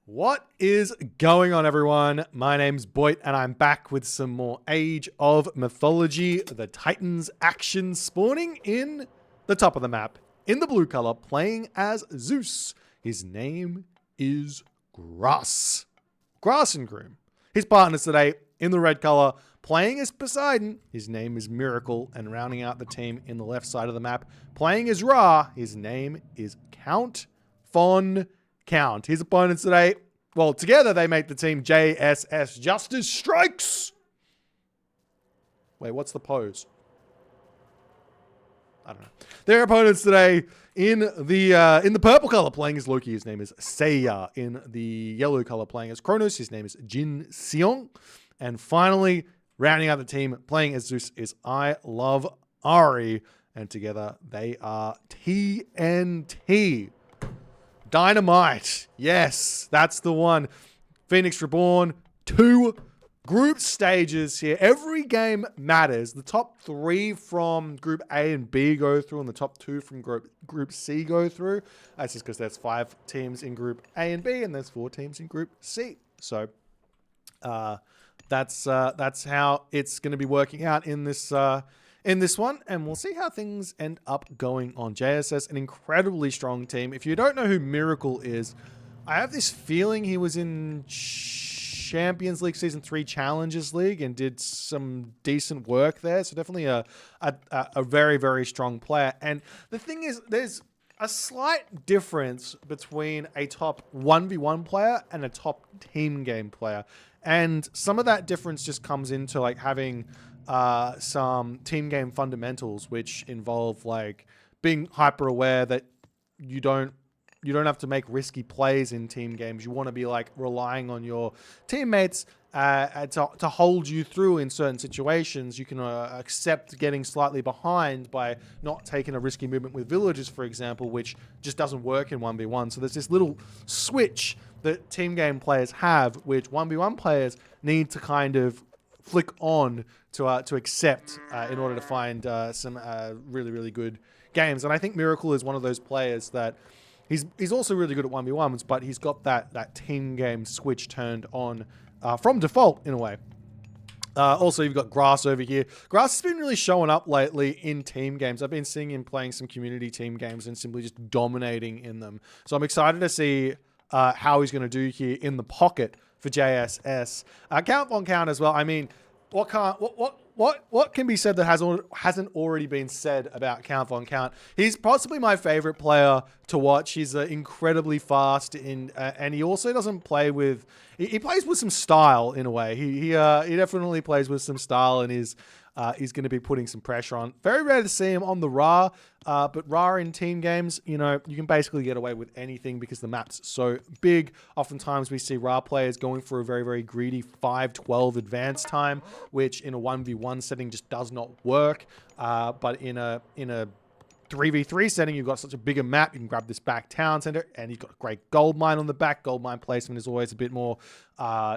What is going on, everyone? My name's Boit, and I'm back with some more Age of Mythology. The Titans action spawning in the top of the map, in the blue color, playing as Zeus. His name is Grass. Grass and Groom. His partners today, in the red color, playing as Poseidon. His name is Miracle, and rounding out the team in the left side of the map, playing as Ra. His name is Count Von Count. His opponents today, well, together they make the team JSS. Justice Strikes. Wait, what's the pose? I don't know. Their opponents today in the purple color playing as Loki. His name is Seiya. In the yellow color playing as Kronos. His name is Jin Seong. And finally, rounding out the team playing as Zeus is I Love Ari. And together they are TNT. Dynamite. Yes, that's the one. Phoenix Reborn. 2 group stages here. Every game matters. The top 3 from Group A and B go through, and the top 2 from Group C go through. That's just because there's 5 teams in Group A and B, and there's 4 teams in Group C. So that's how it's going to be working out in this one, and we'll see how things end up going on. JSS, an incredibly strong team. If you don't know who Miracle is, I have this feeling he was in Champions League Season 3 Challengers League and did some decent work there. So definitely a very, very strong player. And the thing is, there's a slight difference between a top 1v1 player and a top team game player. And some of that difference just comes into like having some team game fundamentals, which involve like being hyper aware that you don't have to make risky plays in team games. You want to be like relying on your teammates to hold you through in certain situations. You can accept getting slightly behind by not taking a risky movement with villagers, for example, which just doesn't work in 1v1. So there's this little switch that team game players have, which 1v1 players need to kind of flick on to accept in order to find some really, really good games. And I think Miracle is one of those players that he's also really good at 1v1s, but he's got that team game switch turned on from default in a way. Also, you've got Grass over here. Grass has been really showing up lately in team games. I've been seeing him playing some community team games and simply just dominating in them. So I'm excited to see how he's going to do here in the pocket for JSS. Count Von Count as well. I mean, what can be said that hasn't already been said about Count Von Count? He's possibly my favorite player to watch. He's incredibly fast, and he also doesn't play with. He plays with some style in a way. He definitely plays with some style, and he's going to be putting some pressure on. Very rare to see him on the Ra, but Ra in team games, you can basically get away with anything because the map's so big. Oftentimes we see Ra players going for a very, very greedy 5-12 advance time, which in a 1v1 setting just does not work. But in a 3v3 setting, you've got such a bigger map. You can grab this back town center, and you've got a great gold mine on the back. Gold mine placement is always a bit more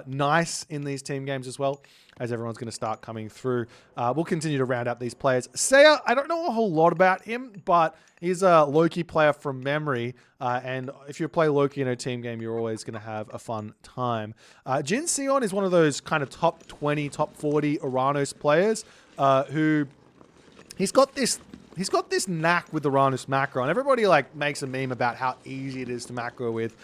nice in these team games as well, as everyone's going to start coming through. We'll continue to round out these players. Seiya, I don't know a whole lot about him, but he's a Loki player from memory. And if you play Loki in a team game, you're always going to have a fun time. Jin Seong is one of those kind of top 20, top 40 Uranus players who he's got this knack with the Uranus macro, and everybody like makes a meme about how easy it is to macro with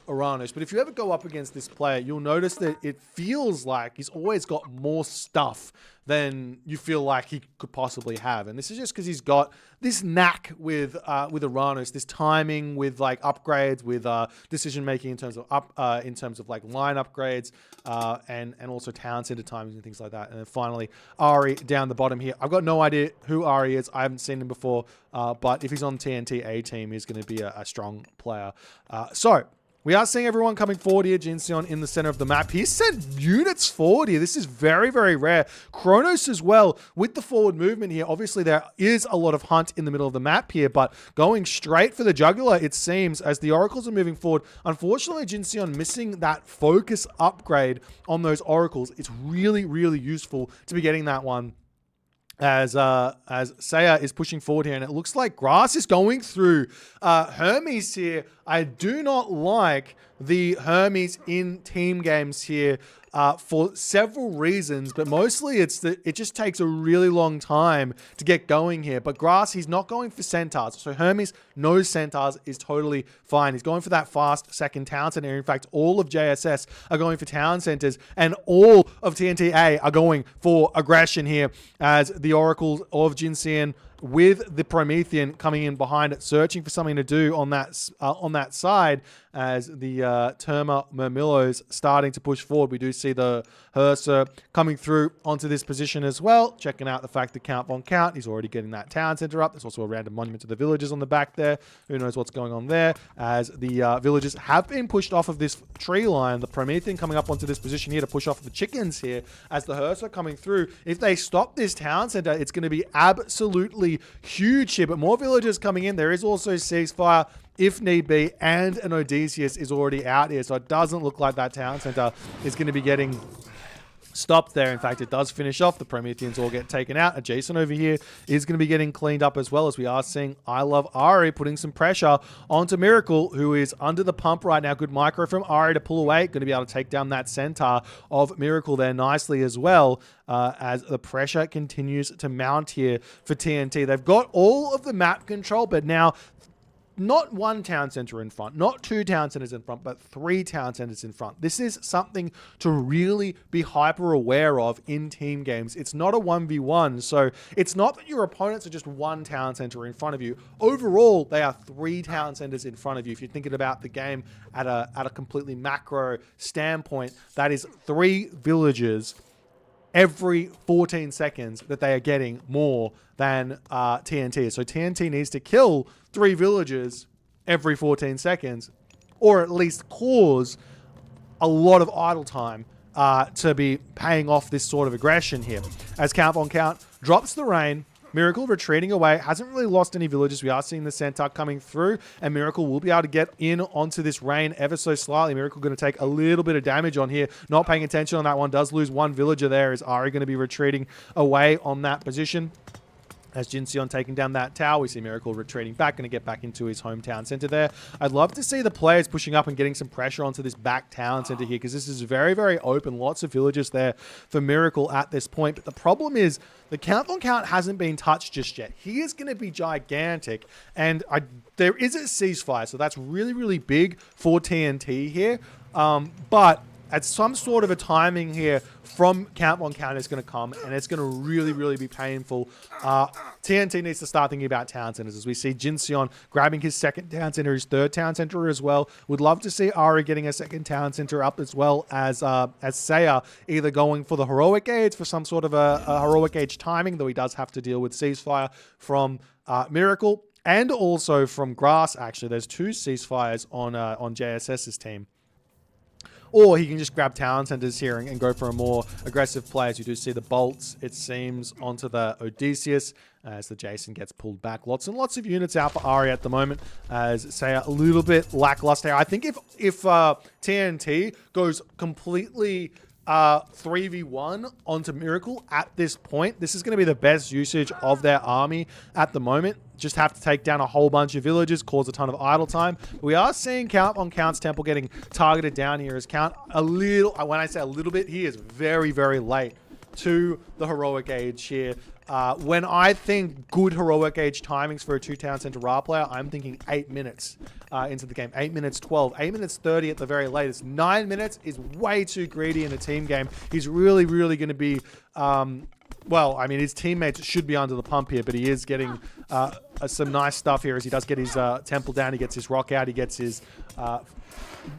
Uranus. But if you ever go up against this player, you'll notice that it feels like he's always got more stuff than you feel like he could possibly have. And this is just because he's got this knack with Uranus, this timing with like upgrades, with decision making in terms of like line upgrades, and also town center timings and things like that. And then finally, Ari down the bottom here. I've got no idea who Ari is. I haven't seen him before, but if he's on TNT A team, he's going to be a strong player. So we are seeing everyone coming forward here. Jin Seong in the center of the map. He sent units forward here. This is very, very rare. Kronos as well with the forward movement here. Obviously, there is a lot of hunt in the middle of the map here, but going straight for the jugular, it seems, as the oracles are moving forward. Unfortunately, Jin Seong missing that focus upgrade on those oracles. It's really, really useful to be getting that one as Saya is pushing forward here, and it looks like Grass is going through Hermes here. I do not like the Hermes in team games here for several reasons, but mostly it's that it just takes a really long time to get going here. But Grass, he's not going for Centaurs. So Hermes, no Centaurs is totally fine. He's going for that fast second town center. In fact, all of JSS are going for town centers, and all of TNTA are going for aggression here, as the Oracles of Jinxian with the Promethean coming in behind it, searching for something to do on that side, as the Terma Murmillos starting to push forward. We do see the Herser coming through onto this position as well, checking out the fact that Count Von Count, he's already getting that town center up. There's also a random monument to the villagers on the back there. Who knows what's going on there, as the villagers have been pushed off of this tree line. The Promethean coming up onto this position here to push off the chickens here, as the Herser coming through. If they stop this town center, it's going to be absolutely huge here, but more villagers coming in. There is also ceasefire if need be, and an Odysseus is already out here, so it doesn't look like that town center is going to be getting stopped there. In fact, it does finish off. The Prometheans all get taken out. Adjacent over here is going to be getting cleaned up as well, as we are seeing I Love Ari putting some pressure onto Miracle, who is under the pump right now. Good micro from Ari to pull away. Going to be able to take down that centaur of Miracle there nicely as well, as the pressure continues to mount here for TNT. They've got all of the map control, but now not one town center in front, not two town centers in front, but three town centers in front. This is something to really be hyper aware of in team games. It's not a 1v1, so it's not that your opponents are just one town center in front of you. Overall, they are three town centers in front of you. If you're thinking about the game at a completely macro standpoint, that is three villages every 14 seconds that they are getting more than TNT. So TNT needs to kill three villagers every 14 seconds, or at least cause a lot of idle time to be paying off this sort of aggression here. As Count Von Count drops the rain, Miracle retreating away, hasn't really lost any villagers. We are seeing the Centaur coming through, and Miracle will be able to get in onto this rain ever so slightly. Miracle going to take a little bit of damage on here. Not paying attention on that one. Does lose one villager there, as Ari going to be retreating away on that position. As Jinxion taking down that tower, we see Miracle retreating back, going to get back into his hometown center there. I'd love to see the players pushing up and getting some pressure onto this back town center here, because this is very, very open. Lots of villagers there for Miracle at this point. But the problem is the Count Von Count hasn't been touched just yet. He is going to be gigantic, and there is a ceasefire, so that's really, really big for TNT here. But at some sort of a timing here from Count Von Count is going to come, and it's going to really, really be painful. TNT needs to start thinking about town centers, as we see Jinxion grabbing his second town center, his third town center as well. Would love to see Ari getting a second town center up, as well as Saya either going for the heroic age for some sort of a heroic age timing, though he does have to deal with ceasefire from Miracle and also from Grass. Actually, there's two ceasefires on JSS's team. Or he can just grab town centers here and go for a more aggressive play. As you do see the bolts, it seems, onto the Odysseus as the Jason gets pulled back. Lots and lots of units out for Ari at the moment, as say a little bit lackluster. I think if TNT goes completely 3v1 onto Miracle at this point, this is going to be the best usage of their army at the moment. Just have to take down a whole bunch of villagers, cause a ton of idle time. We are seeing Count on Count's temple getting targeted down here, as Count a little, when I say a little bit, he is very, very late to the heroic age here. When I think good heroic age timings for a two town center Ra player, I'm thinking 8 minutes into the game. 8 minutes 12, 8 minutes 30 at the very latest. 9 minutes is way too greedy in a team game. He's really, really going to be, well, I mean, his teammates should be under the pump here, but he is getting some nice stuff here as he does get his temple down. He gets his rock out. He gets his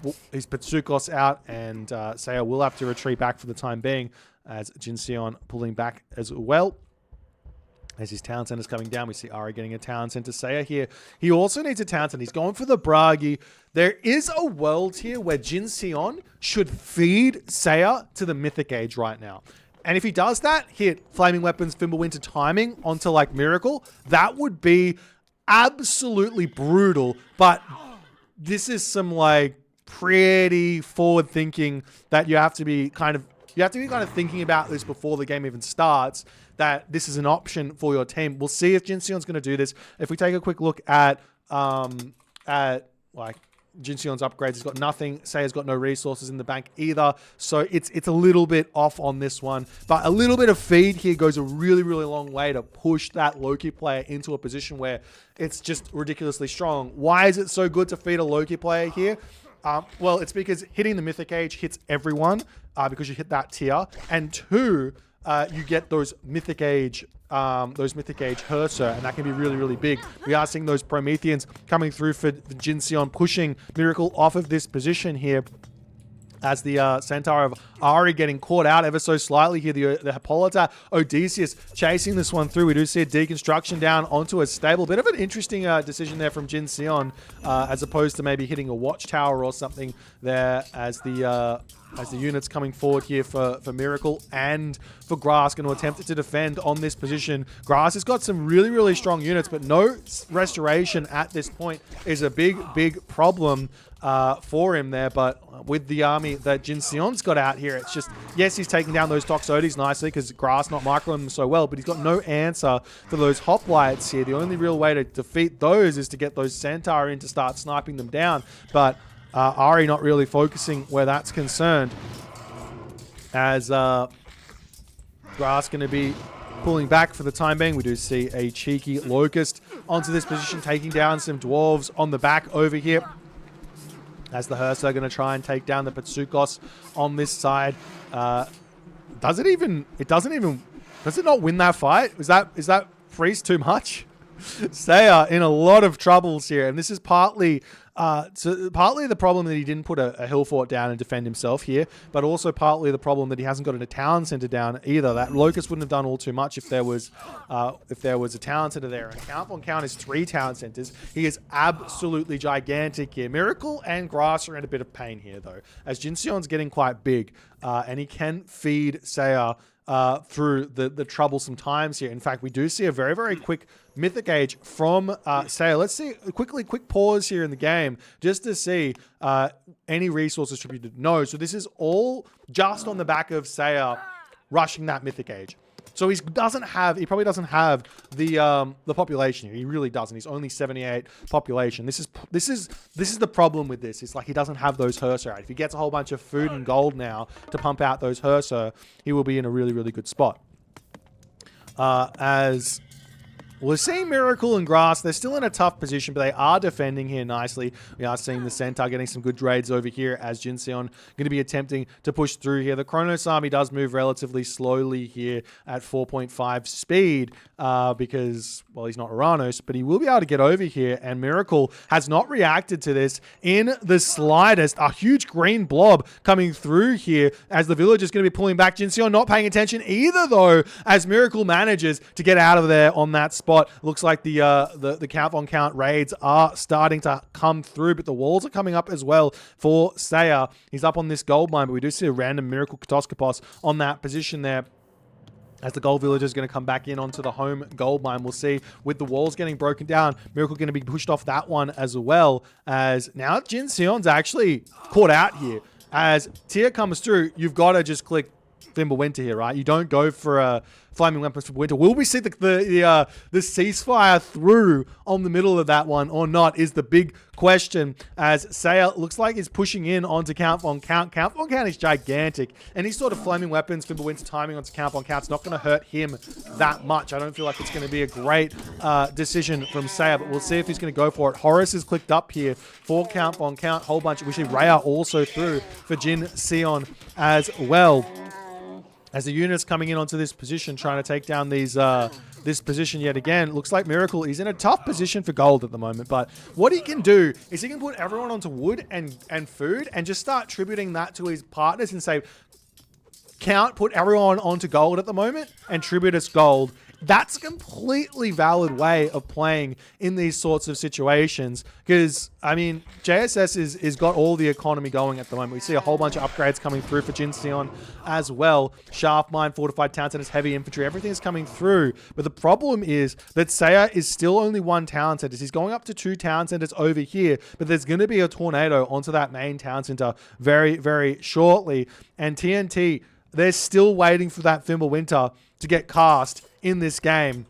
Petsukos out, and Saya will have to retreat back for the time being, as Jinxion pulling back as well. As his town center's coming down, we see Ari getting a town center. Saya here, he also needs a town center. He's going for the Bragi. There is a world here where Jinxion should feed Saya to the Mythic Age right now. And if he does that, hit Flaming Weapons, Fimbulwinter timing onto like Miracle, that would be absolutely brutal. But this is some like pretty forward thinking that you have to be kind of you have to be kind of thinking about this before the game even starts, that this is an option for your team. We'll see if Jinseon's going to do this. If we take a quick look at like Jinseon's upgrades, he's got nothing. Seiya's got no resources in the bank either. So it's a little bit off on this one. But a little bit of feed here goes a really, really long way to push that Loki player into a position where it's just ridiculously strong. Why is it so good to feed a Loki player here? Well, it's because hitting the Mythic Age hits everyone because you hit that tier. And two, you get those Mythic Age Herser, and that can be really, really big. We are seeing those Prometheans coming through for the Jinseon, pushing Miracle off of this position here, as the Centaur of Ari getting caught out ever so slightly here. The Hippolyta Odysseus chasing this one through. We do see a deconstruction down onto a stable. Bit of an interesting decision there from Jinseon, as opposed to maybe hitting a watchtower or something there, as the units coming forward here for Miracle and for Grass going to attempt to defend on this position. Grass has got some really, really strong units, but no restoration at this point is a big, big problem for him there. But with the army that Jinseon's got out here, it's just, yes, he's taking down those Toxotes nicely because Grass not microing them so well, but he's got no answer for those hoplites here. The only real way to defeat those is to get those Centaur in to start sniping them down. But Ari not really focusing where that's concerned, as Grass going to be pulling back for the time being. We do see a cheeky Locust onto this position, taking down some Dwarves on the back over here, as the Hersa are going to try and take down the Patsukos on this side. Does it not win that fight? Is that freeze too much? Seiya in a lot of troubles here, and this is partly the problem that he didn't put a hill fort down and defend himself here, but also partly the problem that he hasn't got a town center down either. That Locust wouldn't have done all too much if there was a town center there. And count on count is 3 town centers. He is absolutely gigantic here. Miracle and Grass are in a bit of pain here though, as Jinseon's getting quite big, and he can feed Seiya through the troublesome times here. In fact, we do see a very, very quick Mythic Age from Seiya. Let's see quick pause here in the game just to see any resource distributed. No, so this is all just on the back of Seiya rushing that Mythic Age. So he probably doesn't have the population here. He really doesn't. He's only 78 population. This is the problem with this. It's like he doesn't have those Herser out. If he gets a whole bunch of food and gold now to pump out those Herser, he will be in a really, really good spot. As we're seeing Miracle and Grass, they're still in a tough position, but they are defending here nicely. We are seeing the Centaur getting some good trades over here, as Jinseon going to be attempting to push through here. The Kronos army does move relatively slowly here at 4.5 speed because, well, he's not Uranus, but he will be able to get over here, and Miracle has not reacted to this in the slightest. A huge green blob coming through here as the village is going to be pulling back. Jinseon not paying attention either, though, as Miracle manages to get out of there on that spot. Looks like the count on count raids are starting to come through, but the walls are coming up as well for Seiya. He's up on this gold mine, but we do see a random Miracle Katoskopos on that position there, as the gold villager is going to come back in onto the home gold mine. We'll see with the walls getting broken down, Miracle going to be pushed off that one as well, as now Jinseon's actually caught out here. As tier comes through, you've got to just click Fimbulwinter here, right? You don't go for a Flaming Weapons for Winter. Will we see the ceasefire through on the middle of that one or not is the big question, as Seiya looks like he's pushing in onto Count Von Count. Count Von Count is gigantic, and he's sort of Flaming Weapons, Fimbulwinter timing onto Count Von Count's not going to hurt him that much. I don't feel like it's going to be a great decision from Seiya, but we'll see if he's going to go for it. Horus is clicked up here for Count Von Count. Whole bunch. We see Rhea also through for Jinseon as well, as the units coming in onto this position, trying to take down these this position yet again. Looks like Miracle is in a tough position for gold at the moment, but what he can do is he can put everyone onto wood and food and just start tributing that to his partners and say, Count, put everyone onto gold at the moment and tribute us gold. That's a completely valid way of playing in these sorts of situations, because, I mean, JSS is got all the economy going at the moment. We see a whole bunch of upgrades coming through for Jinseon as well. Shaft Mine, Fortified Town Centers, Heavy Infantry, everything is coming through. But the problem is that Seiya is still only 1 town center. He's going up to 2 town centers over here, but there's going to be a tornado onto that main town center very, very shortly. And TNT they're still waiting for that Fimbulwinter to get cast in this game.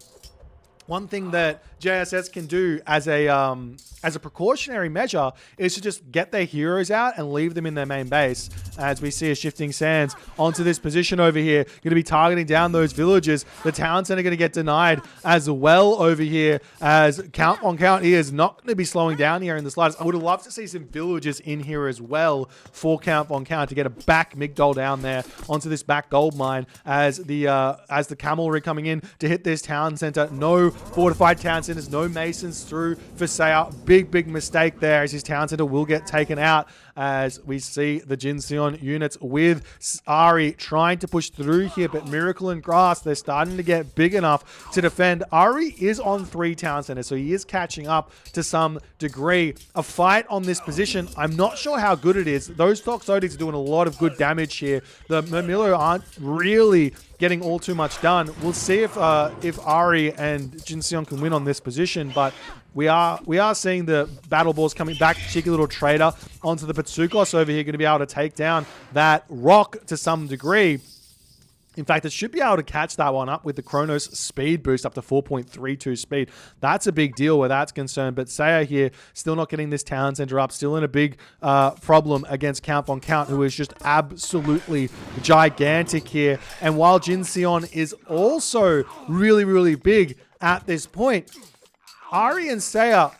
One thing that JSS can do as a precautionary measure is to just get their heroes out and leave them in their main base. As we see a Shifting Sands onto this position over here, going to be targeting down those villagers. The town center going to get denied as well over here, as Count on Count here is not going to be slowing down here in the slightest. I would have loved to see some villagers in here as well for Count on Count to get a back Migdol down there onto this back gold mine, as the cavalry coming in to hit this town center. No fortified town centers, no masons through for Saya. Big mistake there, as his town center will get taken out, as we see the Jinseon units with Ari trying to push through here, but Miracle and Grass, they're starting to get big enough to defend. Ari is on 3 town centers, so he is catching up to some degree. A fight on this position, I'm not sure how good it is. Those Toxotics are doing a lot of good damage here. The Mimilo aren't really getting all too much done. We'll see if Ari and Jinseon can win on this position, but we are seeing the battle balls coming back. Cheeky little trader onto the Patsukos over here, going to be able to take down that rock to some degree. In fact, it should be able to catch that one up with the Chronos speed boost up to 4.32 speed. That's a big deal where that's concerned. But Saya here still not getting this town center up. Still in a big problem against Count on Count, who is just absolutely gigantic here. And while Jinseon is also really big at this point, Ari and Saya,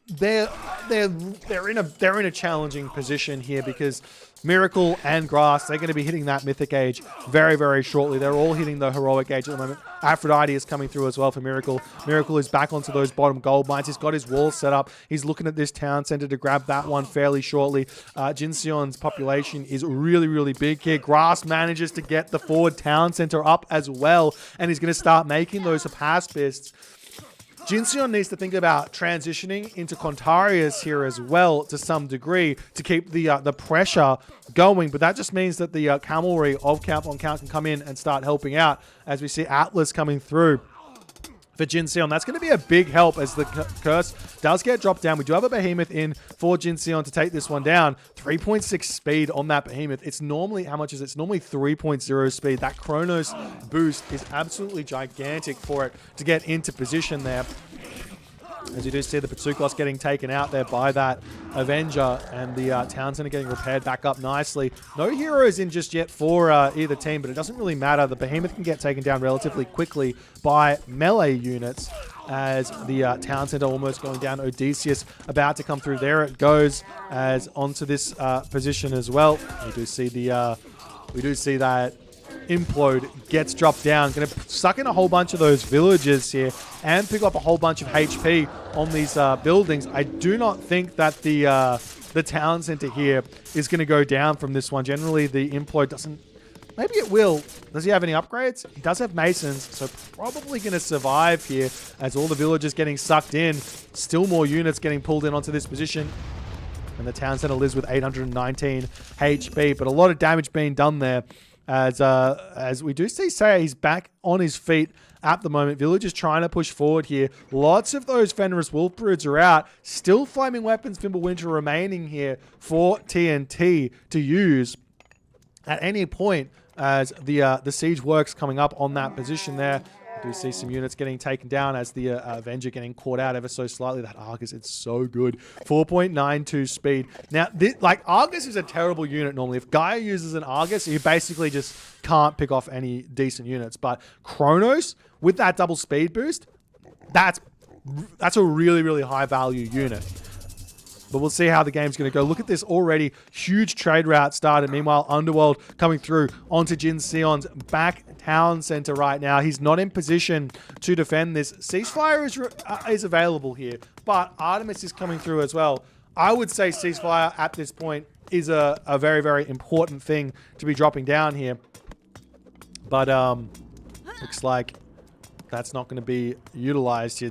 they're in a challenging position here, because Miracle and Grass, they're going to be hitting that Mythic age very shortly. They're all hitting the Heroic age at the moment. Aphrodite is coming through as well for Miracle. Miracle is back onto those bottom gold mines. He's got his wall set up. He's looking at this town center to grab that one fairly shortly. Jinseon's population is really big here. Grass manages to get the forward town center up as well, and he's going to start making those pacifists. Jinseon needs to think about transitioning into Contarius here as well to some degree to keep the pressure going, but that just means that the cavalry of Count on Count can come in and start helping out, as we see Atlas coming through for Jinseon. That's going to be a big help as the curse does get dropped down. We do have a behemoth in for Jinseon to take this one down. 3.6 speed on that behemoth. It's normally, how much is it? It's normally 3.0 speed. That Chronos boost is absolutely gigantic for it to get into position there. As you do see the Patsukos getting taken out there by that Avenger, and the town center getting repaired back up nicely. No heroes in just yet for either team, but it doesn't really matter. The behemoth can get taken down relatively quickly by melee units, as the town center almost going down. Odysseus about to come through. There it goes, as onto this position as well. We do see that Implode gets dropped down. Going to suck in a whole bunch of those villagers here and pick up a whole bunch of HP on these buildings. I do not think that the town center here is going to go down from this one. Generally, the Implode doesn't. Maybe it will. Does he have any upgrades? He does have Masons, so probably going to survive here, as all the villagers getting sucked in. Still more units getting pulled in onto this position. And the town center lives with 819 HP, but a lot of damage being done there. As we do see Saya, he's back on his feet at the moment. Villagers trying to push forward here. Lots of those Fenris Wolf Broods are out. Still Flaming Weapons Fimbulwinter remaining here for TNT to use at any point, as the siege works coming up on that position there. We do see some units getting taken down, as the Avenger getting caught out ever so slightly. That Argus, it's so good. 4.92 speed. Now, Argus is a terrible unit normally. If Gaia uses an Argus, you basically just can't pick off any decent units. But Chronos, with that double speed boost, that's a really high value unit. But we'll see how the game's going to go. Look at this already. Huge trade route started. Meanwhile, Underworld coming through onto Jinseon's back town center right now. He's not in position to defend this. Ceasefire is available here, but Artemis is coming through as well. I would say ceasefire at this point is a very important thing to be dropping down here. But looks like that's not going to be utilized here.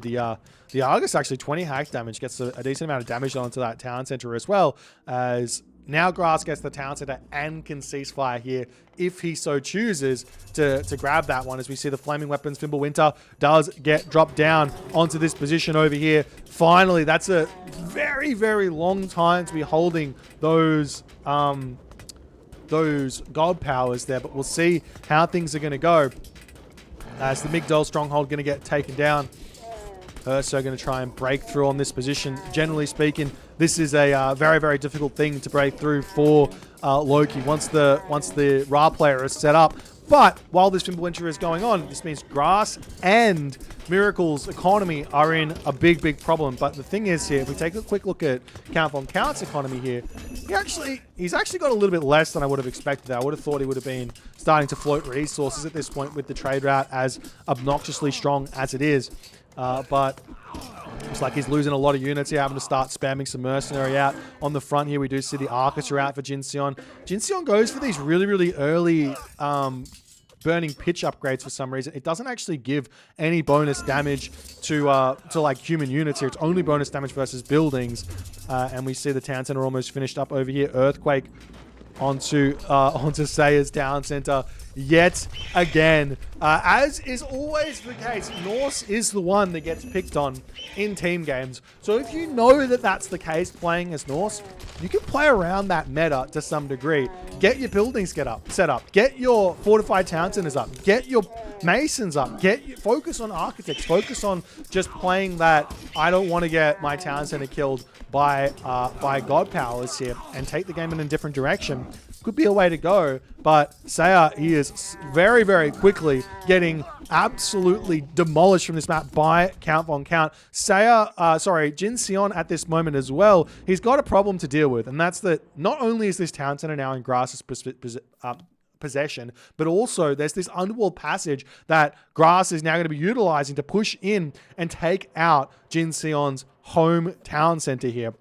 The Argus actually 20 hack damage, gets a decent amount of damage onto that town center as well, as now Grass gets the town center and can ceasefire here if he so chooses to grab that one. As we see the Flaming Weapons Fimbulwinter does get dropped down onto this position over here. Finally, that's a very long time to be holding those those god powers there, but we'll see how things are going to go. As the Migdol stronghold going to get taken down. Ursa going to try and break through on this position. Generally speaking, this is a very, very difficult thing to break through for Loki once the Ra player is set up. But while this Fimbulventure is going on, this means Grass and Miracle's economy are in a big, big problem. But the thing is here, if we take a quick look at Count Von Count's economy here, he's actually got a little bit less than I would have expected. I would have thought he would have been starting to float resources at this point with the trade route as obnoxiously strong as it is. But looks like he's losing a lot of units here, having to start spamming some mercenary out. On the front here, we do see the Arcus out for Jinseon. Jinseon goes for these really, really early burning pitch upgrades for some reason. It doesn't actually give any bonus damage to like human units here. It's only bonus damage versus buildings. And we see the town center almost finished up over here. Earthquake onto Saya's town center yet again. As is always the case, Norse is the one that gets picked on in team games. So if you know that that's the case playing as Norse, you can play around that meta to some degree. Get your buildings set up. Get your fortified town centers up. Get your masons up. Focus on architects. Focus on just playing that I don't want to get my town center killed by god powers here and take the game in a different direction. Could be a way to go, but Saya, he is very, very quickly getting absolutely demolished from this map by Count Von Count. Jinseon at this moment as well, he's got a problem to deal with, and that's that not only is this town center now in Grass's possession, but also there's this underworld passage that Grass is now going to be utilizing to push in and take out Jinseon's home town center here,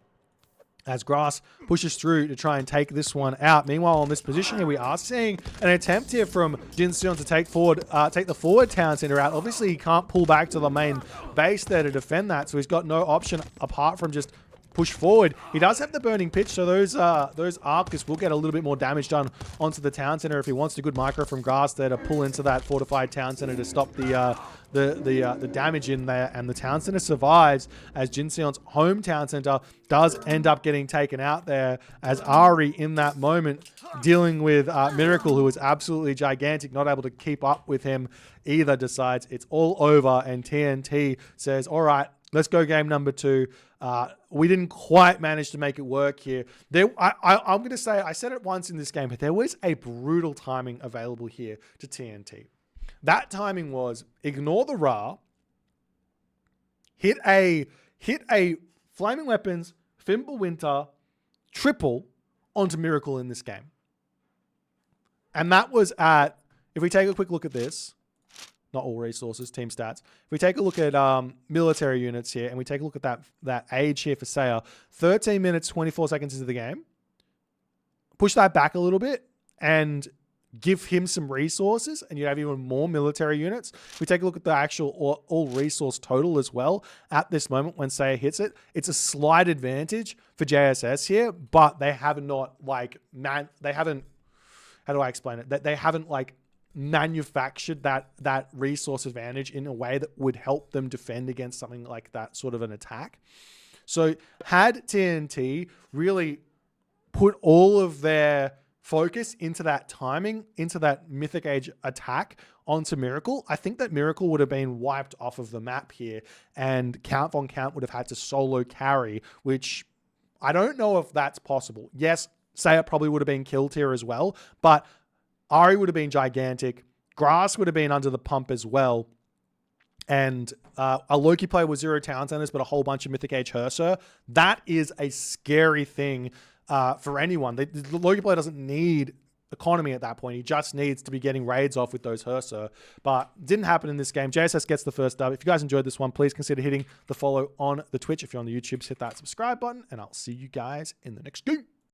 as Grass pushes through to try and take this one out. Meanwhile, on this position here, we are seeing an attempt here from Jinseon to take the forward town center out. Obviously, he can't pull back to the main base there to defend that, so he's got no option apart from just push forward. He does have the burning pitch, so those Arcus will get a little bit more damage done onto the town center if he wants a good micro from Grass there to pull into that fortified town center to stop the damage in there. And the town center survives as Jinseon's home town center does end up getting taken out there, as Ari in that moment dealing with Miracle, who is absolutely gigantic, not able to keep up with him either, decides it's all over, and TNT says, all right, let's go game number 2. We didn't quite manage to make it work here. I'm going to say, I said it once in this game, but there was a brutal timing available here to TNT. That timing was ignore the Ra, hit a Flaming Weapons, Fimbulwinter, triple onto Miracle in this game. And that was at, if we take a quick look at this, not all resources, team stats. If we take a look at military units here, and we take a look at that age here for Saya, 13 minutes, 24 seconds into the game. Push that back a little bit and give him some resources, and you have even more military units. If we take a look at the actual all resource total as well, at this moment when Saya hits it, it's a slight advantage for JSS here, but they have not how do I explain it? They haven't manufactured that resource advantage in a way that would help them defend against something like that sort of an attack. So had TNT really put all of their focus into that timing, into that Mythic Age attack onto Miracle, I think that Miracle would have been wiped off of the map here, and Count Von Count would have had to solo carry, which I don't know if that's possible. Yes, Saya probably would have been killed here as well, but Ari would have been gigantic. Grass would have been under the pump as well. And a Loki player with 0 town centers, but a whole bunch of Mythic Age Herser. That is a scary thing for anyone. The Loki player doesn't need economy at that point. He just needs to be getting raids off with those Herser. But didn't happen in this game. JSS gets the first dub. If you guys enjoyed this one, please consider hitting the follow on the Twitch. If you're on the YouTube, hit that subscribe button, and I'll see you guys in the next game.